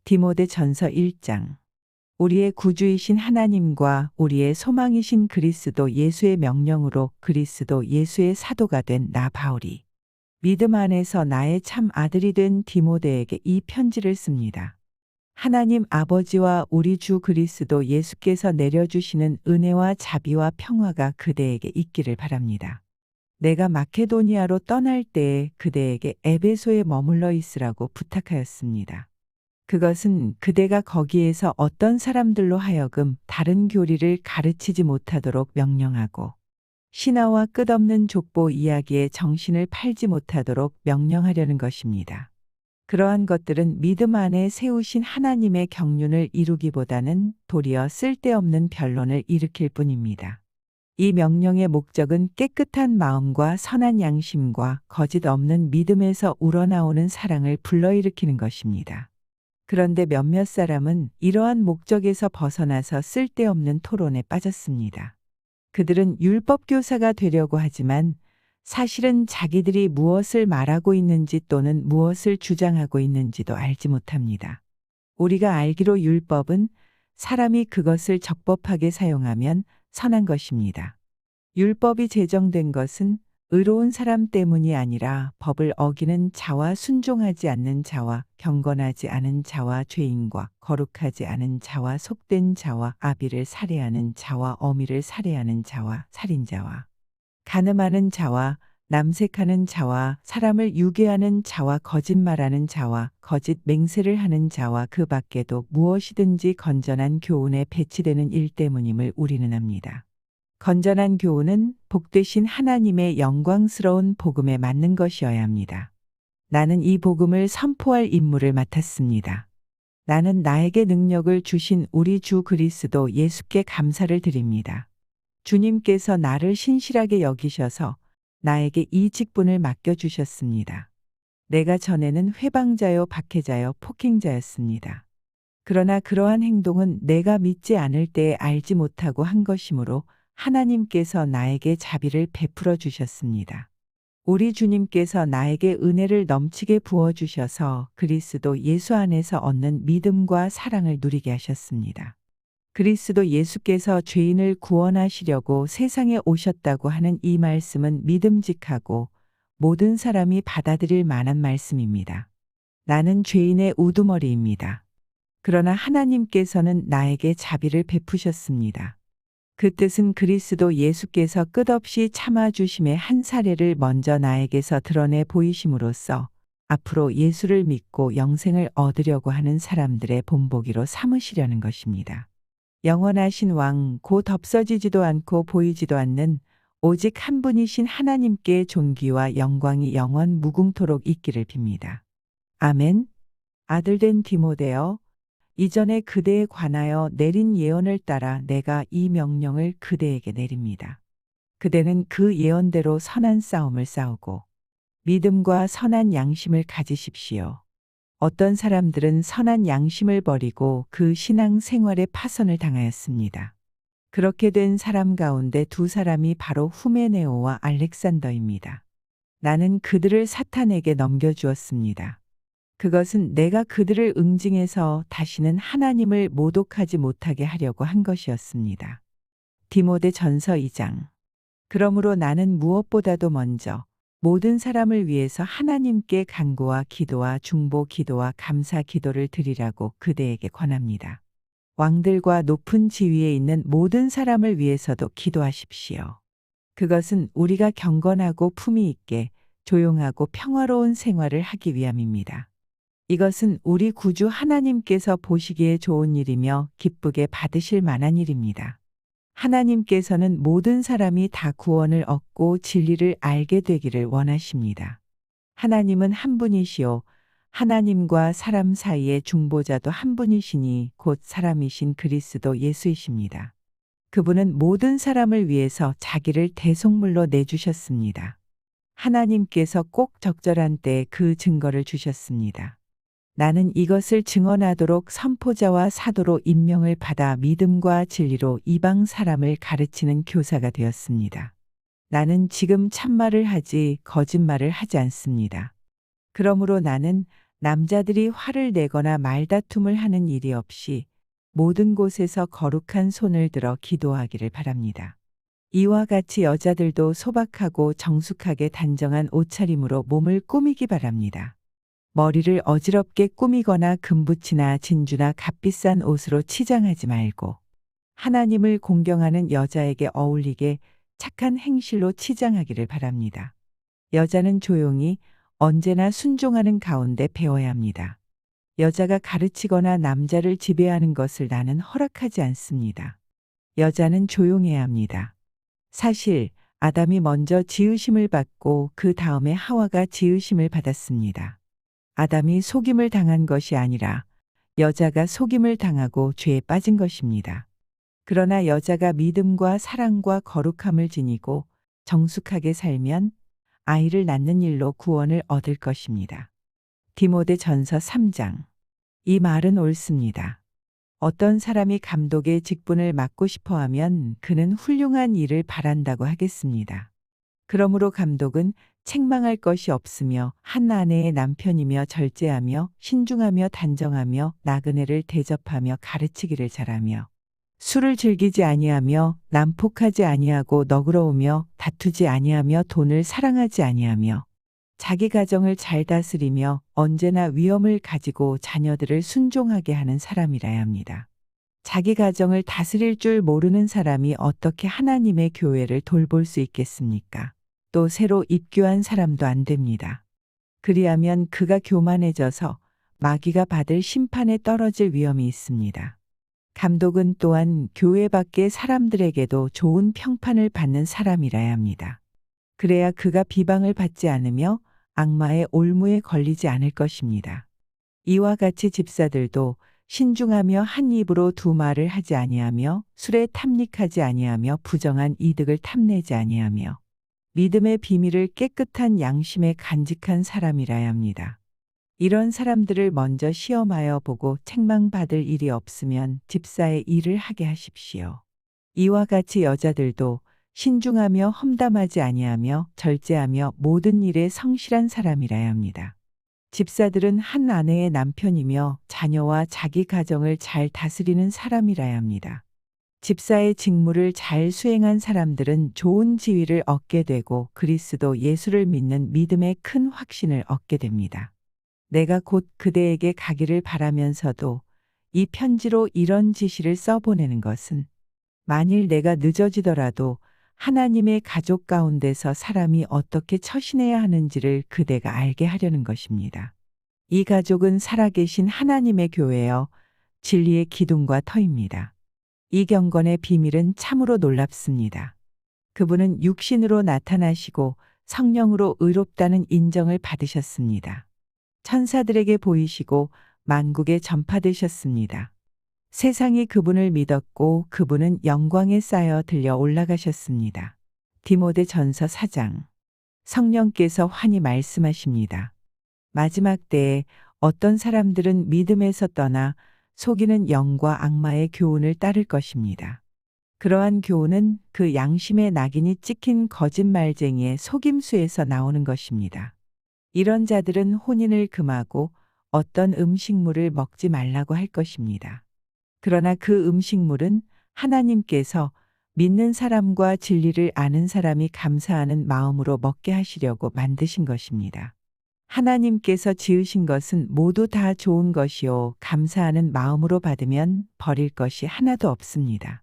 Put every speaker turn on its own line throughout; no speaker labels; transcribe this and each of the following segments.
디모데전서 1장. 우리의 구주이신 하나님과 우리의 소망이신 그리스도 예수의 명령으로 그리스도 예수의 사도가 된 나 바울이 믿음 안에서 나의 참 아들이 된 디모데에게 이 편지를 씁니다. 하나님 아버지와 우리 주 그리스도 예수께서 내려주시는 은혜와 자비와 평화가 그대에게 있기를 바랍니다. 내가 마케도니아로 떠날 때에 그대에게 에베소에 머물러 있으라고 부탁하였습니다. 그것은 그대가 거기에서 어떤 사람들로 하여금 다른 교리를 가르치지 못하도록 명령하고 신화와 끝없는 족보 이야기에 정신을 팔지 못하도록 명령하려는 것입니다. 그러한 것들은 믿음 안에 세우신 하나님의 경륜을 이루기보다는 도리어 쓸데없는 변론을 일으킬 뿐입니다. 이 명령의 목적은 깨끗한 마음과 선한 양심과 거짓 없는 믿음에서 우러나오는 사랑을 불러일으키는 것입니다. 그런데 몇몇 사람은 이러한 목적에서 벗어나서 쓸데없는 토론에 빠졌습니다. 그들은 율법교사가 되려고 하지만 사실은 자기들이 무엇을 말하고 있는지 또는 무엇을 주장하고 있는지도 알지 못합니다. 우리가 알기로 율법은 사람이 그것을 적법하게 사용하면 선한 것입니다. 율법이 제정된 것은 의로운 사람 때문이 아니라 법을 어기는 자와 순종하지 않는 자와 경건하지 않은 자와 죄인과 거룩하지 않은 자와 속된 자와 아비를 살해하는 자와 어미를 살해하는 자와 살인자와 간음하는 자와 남색하는 자와 사람을 유괴하는 자와 거짓말하는 자와 거짓 맹세를 하는 자와 그 밖에도 무엇이든지 건전한 교훈에 배치되는 일 때문임을 우리는 압니다. 건전한 교훈은 복되신 하나님의 영광스러운 복음에 맞는 것이어야 합니다. 나는 이 복음을 선포할 임무를 맡았습니다. 나는 나에게 능력을 주신 우리 주 그리스도 예수께 감사를 드립니다. 주님께서 나를 신실하게 여기셔서 나에게 이 직분을 맡겨주셨습니다. 내가 전에는 회방자요 박해자요 폭행자였습니다. 그러나 그러한 행동은 내가 믿지 않을 때에 알지 못하고 한 것이므로 하나님께서 나에게 자비를 베풀어 주셨습니다. 우리 주님께서 나에게 은혜를 넘치게 부어주셔서 그리스도 예수 안에서 얻는 믿음과 사랑을 누리게 하셨습니다. 그리스도 예수께서 죄인을 구원하시려고 세상에 오셨다고 하는 이 말씀은 믿음직하고 모든 사람이 받아들일 만한 말씀입니다. 나는 죄인의 우두머리입니다. 그러나 하나님께서는 나에게 자비를 베푸셨습니다. 그 뜻은 그리스도 예수께서 끝없이 참아주심의 한 사례를 먼저 나에게서 드러내 보이심으로써 앞으로 예수를 믿고 영생을 얻으려고 하는 사람들의 본보기로 삼으시려는 것입니다. 영원하신 왕, 곧 없어지지도 않고 보이지도 않는 오직 한 분이신 하나님께 존귀와 영광이 영원 무궁토록 있기를 빕니다. 아멘. 아들된 디모데여, 이전에 그대에 관하여 내린 예언을 따라 내가 이 명령을 그대에게 내립니다. 그대는 그 예언대로 선한 싸움을 싸우고 믿음과 선한 양심을 가지십시오. 어떤 사람들은 선한 양심을 버리고 그 신앙 생활에 파선을 당하였습니다. 그렇게 된 사람 가운데 두 사람이 바로 후메네오와 알렉산더입니다. 나는 그들을 사탄에게 넘겨주었습니다. 그것은 내가 그들을 응징해서 다시는 하나님을 모독하지 못하게 하려고 한 것이었습니다. 디모데전서 2장. 그러므로 나는 무엇보다도 먼저 모든 사람을 위해서 하나님께 간구와 기도와 중보 기도와 감사 기도를 드리라고 그대에게 권합니다. 왕들과 높은 지위에 있는 모든 사람을 위해서도 기도하십시오. 그것은 우리가 경건하고 품위 있게 조용하고 평화로운 생활을 하기 위함입니다. 이것은 우리 구주 하나님께서 보시기에 좋은 일이며 기쁘게 받으실 만한 일입니다. 하나님께서는 모든 사람이 다 구원을 얻고 진리를 알게 되기를 원하십니다. 하나님은 한 분이시요 하나님과 사람 사이의 중보자도 한 분이시니 곧 사람이신 그리스도 예수이십니다. 그분은 모든 사람을 위해서 자기를 대속물로 내주셨습니다. 하나님께서 꼭 적절한 때에 그 증거를 주셨습니다. 나는 이것을 증언하도록 선포자와 사도로 임명을 받아 믿음과 진리로 이방 사람을 가르치는 교사가 되었습니다. 나는 지금 참말을 하지 거짓말을 하지 않습니다. 그러므로 나는 남자들이 화를 내거나 말다툼을 하는 일이 없이 모든 곳에서 거룩한 손을 들어 기도하기를 바랍니다. 이와 같이 여자들도 소박하고 정숙하게 단정한 옷차림으로 몸을 꾸미기 바랍니다. 머리를 어지럽게 꾸미거나 금붙이나 진주나 값비싼 옷으로 치장하지 말고 하나님을 공경하는 여자에게 어울리게 착한 행실로 치장하기를 바랍니다. 여자는 조용히 언제나 순종하는 가운데 배워야 합니다. 여자가 가르치거나 남자를 지배하는 것을 나는 허락하지 않습니다. 여자는 조용해야 합니다. 사실 아담이 먼저 지으심을 받고 그 다음에 하와가 지으심을 받았습니다. 아담이 속임을 당한 것이 아니라 여자가 속임을 당하고 죄에 빠진 것입니다. 그러나 여자가 믿음과 사랑과 거룩함을 지니고 정숙하게 살면 아이를 낳는 일로 구원을 얻을 것입니다. 디모데전서 3장. 이 말은 옳습니다. 어떤 사람이 감독의 직분을 맡고 싶어 하면 그는 훌륭한 일을 바란다고 하겠습니다. 그러므로 감독은 책망할 것이 없으며 한 아내의 남편이며 절제하며 신중하며 단정하며 나그네를 대접하며 가르치기를 잘하며 술을 즐기지 아니하며 난폭하지 아니하고 너그러우며 다투지 아니하며 돈을 사랑하지 아니하며 자기 가정을 잘 다스리며 언제나 위엄을 가지고 자녀들을 순종하게 하는 사람이라야 합니다. 자기 가정을 다스릴 줄 모르는 사람이 어떻게 하나님의 교회를 돌볼 수 있겠습니까? 또 새로 입교한 사람도 안 됩니다. 그리하면 그가 교만해져서 마귀가 받을 심판에 떨어질 위험이 있습니다. 감독은 또한 교회 밖의 사람들에게도 좋은 평판을 받는 사람이라야 합니다. 그래야 그가 비방을 받지 않으며 악마의 올무에 걸리지 않을 것입니다. 이와 같이 집사들도 신중하며 한 입으로 두 말을 하지 아니하며 술에 탐닉하지 아니하며 부정한 이득을 탐내지 아니하며 믿음의 비밀을 깨끗한 양심에 간직한 사람이라야 합니다. 이런 사람들을 먼저 시험하여 보고 책망받을 일이 없으면 집사의 일을 하게 하십시오. 이와 같이 여자들도 신중하며 험담하지 아니하며 절제하며 모든 일에 성실한 사람이라야 합니다. 집사들은 한 아내의 남편이며 자녀와 자기 가정을 잘 다스리는 사람이라야 합니다. 집사의 직무를 잘 수행한 사람들은 좋은 지위를 얻게 되고 그리스도 예수를 믿는 믿음의 큰 확신을 얻게 됩니다. 내가 곧 그대에게 가기를 바라면서도 이 편지로 이런 지시를 써보내는 것은 만일 내가 늦어지더라도 하나님의 가족 가운데서 사람이 어떻게 처신해야 하는지를 그대가 알게 하려는 것입니다. 이 가족은 살아계신 하나님의 교회여 진리의 기둥과 터입니다. 이 경건의 비밀은 참으로 놀랍습니다. 그분은 육신으로 나타나시고 성령으로 의롭다는 인정을 받으셨습니다. 천사들에게 보이시고 만국에 전파되셨습니다. 세상이 그분을 믿었고 그분은 영광에 쌓여 들려 올라가셨습니다. 디모데전서 4장. 성령께서 환히 말씀하십니다. 마지막 때에 어떤 사람들은 믿음에서 떠나 속이는 영과 악마의 교훈을 따를 것입니다. 그러한 교훈은 그 양심의 낙인이 찍힌 거짓말쟁이의 속임수에서 나오는 것입니다. 이런 자들은 혼인을 금하고 어떤 음식물을 먹지 말라고 할 것입니다. 그러나 그 음식물은 하나님께서 믿는 사람과 진리를 아는 사람이 감사하는 마음으로 먹게 하시려고 만드신 것입니다. 하나님께서 지으신 것은 모두 다 좋은 것이요 감사하는 마음으로 받으면 버릴 것이 하나도 없습니다.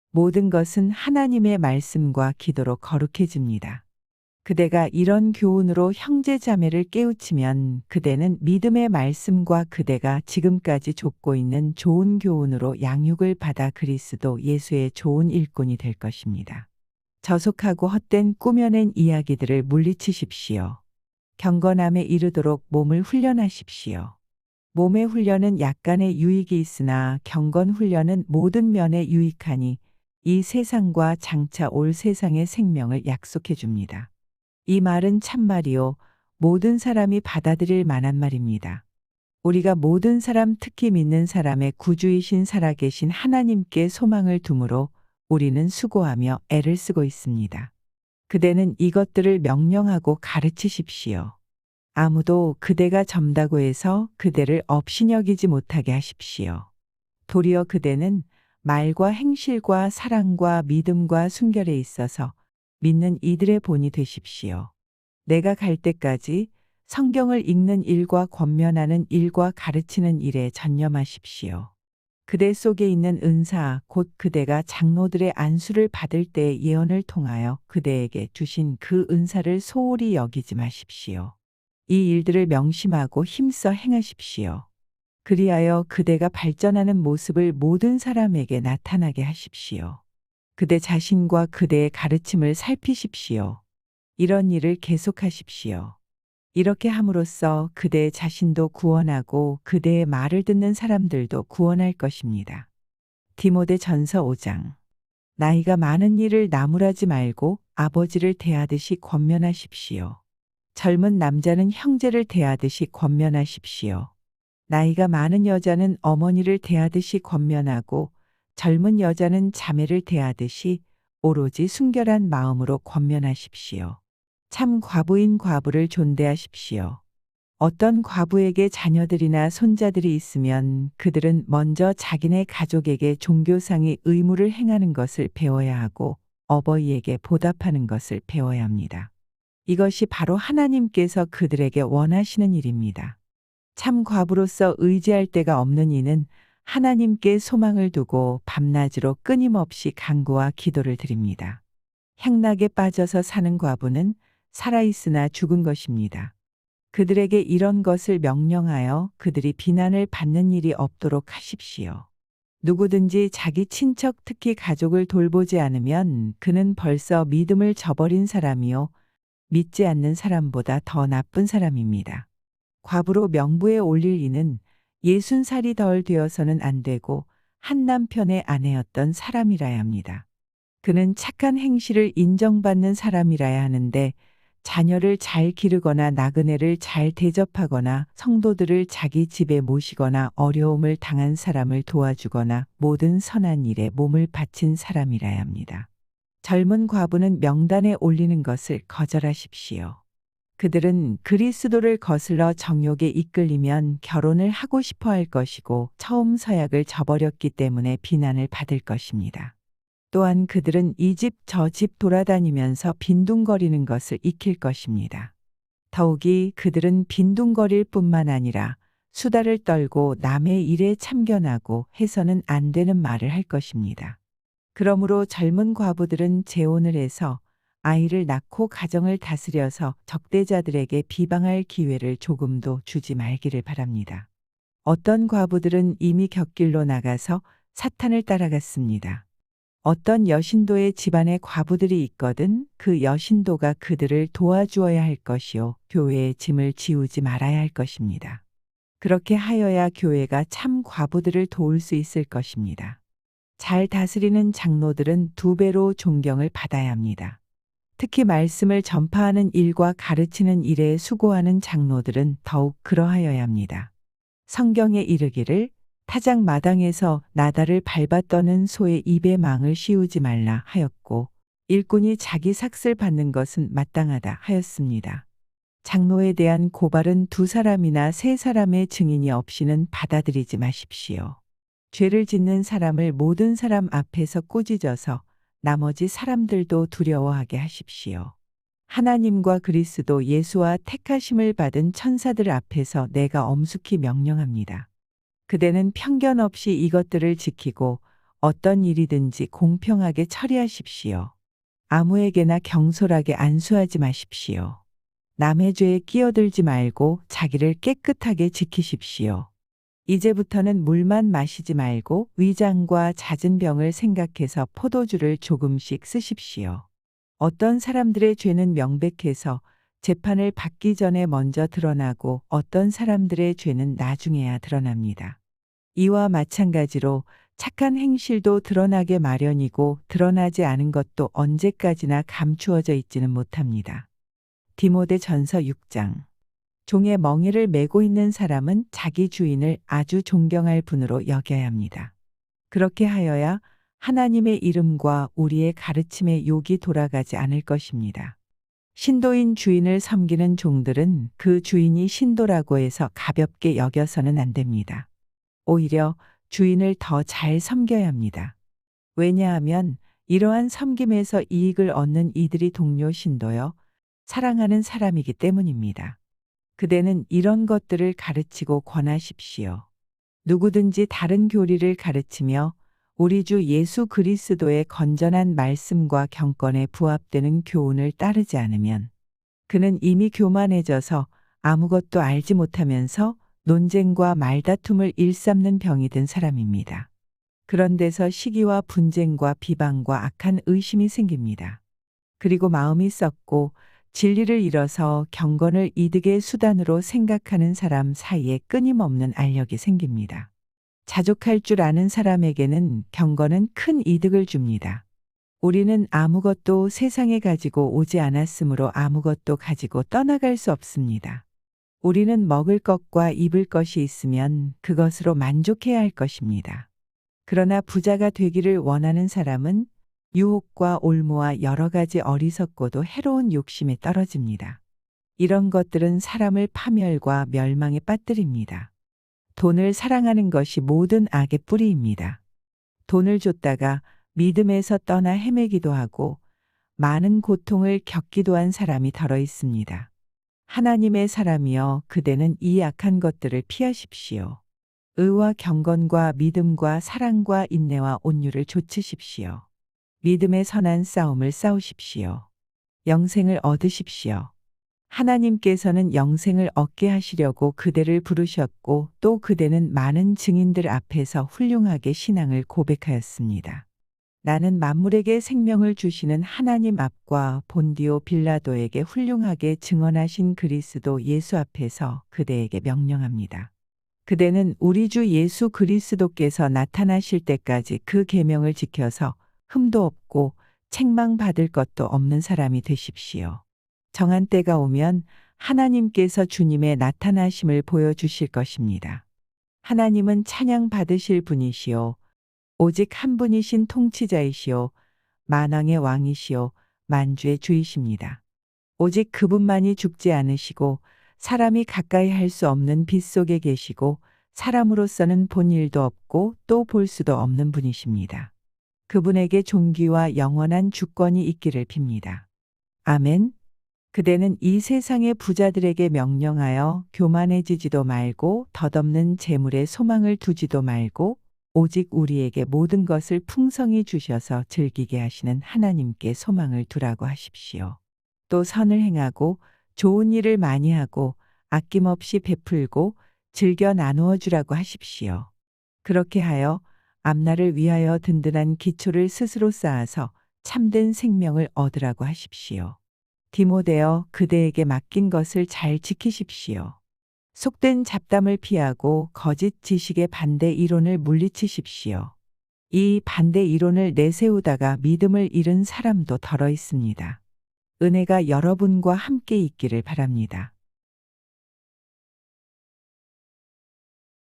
모든 것은 하나님의 말씀과 기도로 거룩해집니다. 그대가 이런 교훈으로 형제 자매를 깨우치면 그대는 믿음의 말씀과 그대가 지금까지 좇고 있는 좋은 교훈으로 양육을 받아 그리스도 예수의 좋은 일꾼이 될 것입니다. 저속하고 헛된 꾸며낸 이야기들을 물리치십시오. 경건함에 이르도록 몸을 훈련하십시오. 몸의 훈련은 약간의 유익이 있으나 경건 훈련은 모든 면에 유익하니 이 세상과 장차 올 세상의 생명을 약속해 줍니다. 이 말은 참말이요 모든 사람이 받아들일 만한 말입니다. 우리가 모든 사람 특히 믿는 사람의 구주이신 살아계신 하나님께 소망을 두므로 우리는 수고하며 애를 쓰고 있습니다. 그대는 이것들을 명령하고 가르치십시오. 아무도 그대가 젊다고 해서 그대를 업신여기지 못하게 하십시오. 도리어 그대는 말과 행실과 사랑과 믿음과 순결에 있어서 믿는 이들의 본이 되십시오. 내가 갈 때까지 성경을 읽는 일과 권면하는 일과 가르치는 일에 전념하십시오. 그대 속에 있는 은사 곧 그대가 장로들의 안수를 받을 때의 예언을 통하여 그대에게 주신 그 은사를 소홀히 여기지 마십시오. 이 일들을 명심하고 힘써 행하십시오. 그리하여 그대가 발전하는 모습을 모든 사람에게 나타나게 하십시오. 그대 자신과 그대의 가르침을 살피십시오. 이런 일을 계속하십시오. 이렇게 함으로써 그대 자신도 구원하고 그대의 말을 듣는 사람들도 구원할 것입니다. 디모데전서 5장. 나이가 많은 이를 나무라지 말고 아버지를 대하듯이 권면하십시오. 젊은 남자는 형제를 대하듯이 권면하십시오. 나이가 많은 여자는 어머니를 대하듯이 권면하고 젊은 여자는 자매를 대하듯이 오로지 순결한 마음으로 권면하십시오. 참 과부인 과부를 존대하십시오. 어떤 과부에게 자녀들이나 손자들이 있으면 그들은 먼저 자기네 가족에게 종교상의 의무를 행하는 것을 배워야 하고 어버이에게 보답하는 것을 배워야 합니다. 이것이 바로 하나님께서 그들에게 원하시는 일입니다. 참 과부로서 의지할 데가 없는 이는 하나님께 소망을 두고 밤낮으로 끊임없이 간구와 기도를 드립니다. 향락에 빠져서 사는 과부는 살아있으나 죽은 것입니다. 그들에게 이런 것을 명령하여 그들이 비난을 받는 일이 없도록 하십시오. 누구든지 자기 친척 특히 가족을 돌보지 않으면 그는 벌써 믿음을 저버린 사람이요 믿지 않는 사람보다 더 나쁜 사람입니다. 과부로 명부에 올릴 이는 60살이 덜 되어서는 안 되고 한 남편의 아내였던 사람이라야 합니다. 그는 착한 행실을 인정받는 사람이라야 하는데 자녀를 잘 기르거나 나그네를 잘 대접하거나 성도들을 자기 집에 모시거나 어려움을 당한 사람을 도와주거나 모든 선한 일에 몸을 바친 사람이라야 합니다. 젊은 과부는 명단에 올리는 것을 거절하십시오. 그들은 그리스도를 거슬러 정욕에 이끌리면 결혼을 하고 싶어 할 것이고 처음 서약을 저버렸기 때문에 비난을 받을 것입니다. 또한 그들은 이 집 저 집 돌아다니면서 빈둥거리는 것을 익힐 것입니다. 더욱이 그들은 빈둥거릴 뿐만 아니라 수다를 떨고 남의 일에 참견하고 해서는 안 되는 말을 할 것입니다. 그러므로 젊은 과부들은 재혼을 해서 아이를 낳고 가정을 다스려서 적대자들에게 비방할 기회를 조금도 주지 말기를 바랍니다. 어떤 과부들은 이미 곁길로 나가서 사탄을 따라갔습니다. 어떤 여신도의 집안에 과부들이 있거든 그 여신도가 그들을 도와주어야 할 것이요 교회의 짐을 지우지 말아야 할 것입니다. 그렇게 하여야 교회가 참 과부들을 도울 수 있을 것입니다. 잘 다스리는 장로들은 2배로 존경을 받아야 합니다. 특히 말씀을 전파하는 일과 가르치는 일에 수고하는 장로들은 더욱 그러하여야 합니다. 성경에 이르기를 타작 마당에서 나다를 밟아 떠는 소의 입에 망을 씌우지 말라 하였고 일꾼이 자기 삭슬 받는 것은 마땅하다 하였습니다. 장로에 대한 고발은 2사람이나 3사람의 증인이 없이는 받아들이지 마십시오. 죄를 짓는 사람을 모든 사람 앞에서 꾸짖어서 나머지 사람들도 두려워하게 하십시오. 하나님과 그리스도 예수와 택하심을 받은 천사들 앞에서 내가 엄숙히 명령합니다. 그대는 편견 없이 이것들을 지키고 어떤 일이든지 공평하게 처리하십시오. 아무에게나 경솔하게 안수하지 마십시오. 남의 죄에 끼어들지 말고 자기를 깨끗하게 지키십시오. 이제부터는 물만 마시지 말고 위장과 잦은 병을 생각해서 포도주를 조금씩 쓰십시오. 어떤 사람들의 죄는 명백해서 재판을 받기 전에 먼저 드러나고 어떤 사람들의 죄는 나중에야 드러납니다. 이와 마찬가지로 착한 행실도 드러나게 마련이고 드러나지 않은 것도 언제까지나 감추어져 있지는 못합니다. 디모데전서 6장. 종의 멍에를 메고 있는 사람은 자기 주인을 아주 존경할 분으로 여겨야 합니다. 그렇게 하여야 하나님의 이름과 우리의 가르침에 욕이 돌아가지 않을 것입니다. 신도인 주인을 섬기는 종들은 그 주인이 신도라고 해서 가볍게 여겨서는 안 됩니다. 오히려 주인을 더 잘 섬겨야 합니다. 왜냐하면 이러한 섬김에서 이익을 얻는 이들이 동료 신도여 사랑하는 사람이기 때문입니다. 그대는 이런 것들을 가르치고 권하십시오. 누구든지 다른 교리를 가르치며 우리 주 예수 그리스도의 건전한 말씀과 경건에 부합되는 교훈을 따르지 않으면 그는 이미 교만해져서 아무것도 알지 못하면서 논쟁과 말다툼을 일삼는 병이 든 사람입니다. 그런 데서 시기와 분쟁과 비방과 악한 의심이 생깁니다. 그리고 마음이 썩고 진리를 잃어서 경건을 이득의 수단으로 생각하는 사람 사이에 끊임없는 알력이 생깁니다. 자족할 줄 아는 사람에게는 경건은 큰 이득을 줍니다. 우리는 아무것도 세상에 가지고 오지 않았으므로 아무것도 가지고 떠나갈 수 없습니다. 우리는 먹을 것과 입을 것이 있으면 그것으로 만족해야 할 것입니다. 그러나 부자가 되기를 원하는 사람은 유혹과 올무와 여러 가지 어리석고도 해로운 욕심에 떨어집니다. 이런 것들은 사람을 파멸과 멸망에 빠뜨립니다. 돈을 사랑하는 것이 모든 악의 뿌리입니다. 돈을 줬다가 믿음에서 떠나 헤매기도 하고 많은 고통을 겪기도 한 사람이 더러 있습니다. 하나님의 사람이여 그대는 이 악한 것들을 피하십시오. 의와 경건과 믿음과 사랑과 인내와 온유를 좇으십시오. 믿음의 선한 싸움을 싸우십시오. 영생을 얻으십시오. 하나님께서는 영생을 얻게 하시려고 그대를 부르셨고 또 그대는 많은 증인들 앞에서 훌륭하게 신앙을 고백하였습니다. 나는 만물에게 생명을 주시는 하나님 앞과 본디오 빌라도에게 훌륭하게 증언하신 그리스도 예수 앞에서 그대에게 명령합니다. 그대는 우리 주 예수 그리스도께서 나타나실 때까지 그 계명을 지켜서 흠도 없고 책망받을 것도 없는 사람이 되십시오. 정한 때가 오면 하나님께서 주님의 나타나심을 보여주실 것입니다. 하나님은 찬양 받으실 분이시오. 오직 한 분이신 통치자이시오. 만왕의 왕이시오. 만주의 주이십니다. 오직 그분만이 죽지 않으시고 사람이 가까이 할 수 없는 빛 속에 계시고 사람으로서는 본 일도 없고 또 볼 수도 없는 분이십니다. 그분에게 존귀와 영원한 주권이 있기를 빕니다. 아멘. 그대는 이 세상의 부자들에게 명령하여 교만해지지도 말고 덧없는 재물에 소망을 두지도 말고 오직 우리에게 모든 것을 풍성히 주셔서 즐기게 하시는 하나님께 소망을 두라고 하십시오. 또 선을 행하고 좋은 일을 많이 하고 아낌없이 베풀고 즐겨 나누어 주라고 하십시오. 그렇게 하여 앞날을 위하여 든든한 기초를 스스로 쌓아서 참된 생명을 얻으라고 하십시오. 디모데여 그대에게 맡긴 것을 잘 지키십시오. 속된 잡담을 피하고 거짓 지식의 반대 이론을 물리치십시오. 이 반대 이론을 내세우다가 믿음을 잃은 사람도 더러 있습니다. 은혜가 여러분과 함께 있기를 바랍니다.